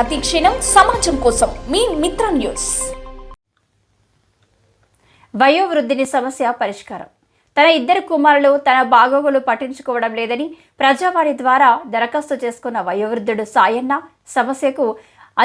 ప్రతి క్షణం సమాజం కోసం మీ మిత్ర న్యూస్. వయోవృద్ధిని సమస్య పరిష్కారం. తన ఇద్దరు కుమారులు తన బాగోగులు పట్టించుకోవడం లేదని ప్రజావాణి ద్వారా దరఖాస్తు చేసుకున్న వయోవృద్ధుడు సాయన్న సమస్యకు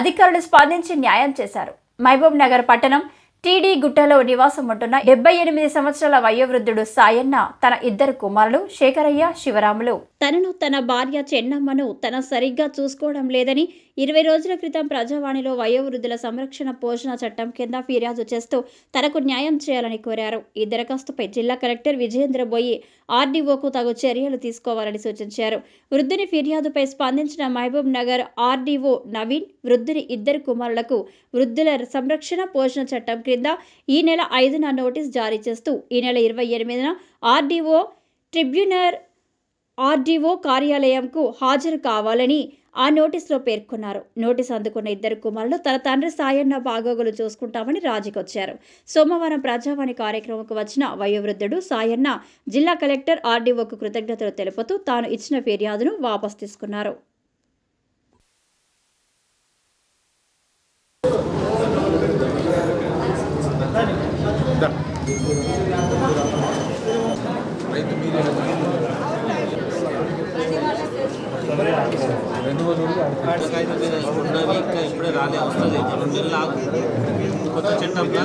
అధికారులు స్పందించి న్యాయం చేశారు. మహబూబ్ నగర్ పట్టణం టీడీ గుట్టలో నివాసం ఉంటున్న 78 సంవత్సరాల వయోవృద్ధుడు సాయన్న తన ఇద్దరు కుమారులు శేఖరయ్య, శివరాములు తనను తన భార్య చెన్నమ్మను తన సరిగ్గా చూసుకోవడం లేదని 20 రోజుల క్రితం ప్రజావాణిలో వయోవృద్ధుల సంరక్షణ పోషణ చట్టం కింద ఫిర్యాదు చేస్తూ తనకు న్యాయం చేయాలని కోరారు. ఈ దరఖాస్తుపై జిల్లా కలెక్టర్ విజయేంద్ర బోయి ఆర్డీఓకు తగు చర్యలు తీసుకోవాలని సూచించారు. వృద్ధుని ఫిర్యాదుపై స్పందించిన మహబూబ్ నగర్ ఆర్డీఓ నవీన్ వృద్ధుని ఇద్దరు కుమారులకు వృద్ధుల సంరక్షణ పోషణ చట్టం క్రింద ఈ నెల 5న నోటీస్ జారీ చేస్తూ ఈ నెల 28న ఆర్డీఓ ట్రిబ్యునల్ ఆర్డీఓ కార్యాలయంకు హాజరు కావాలని ఆ నోటీసులో పేర్కొన్నారు. నోటీసు అందుకున్న ఇద్దరు కుమారులు తన తండ్రి సాయన్న బాగోగులు చూసుకుంటామని రాజీకొచ్చారు. సోమవారం ప్రజావాణి కార్యక్రమంకు వచ్చిన వయోవృద్ధుడు సాయన్న జిల్లా కలెక్టర్ ఆర్డీఓకు కృతజ్ఞతలు తెలుపుతూ తాను ఇచ్చిన ఫిర్యాదును వాపసు తీసుకున్నారు. ఇప్పుడే రాలే వస్తుంది 2 నెలలు కొత్త చట్టంలో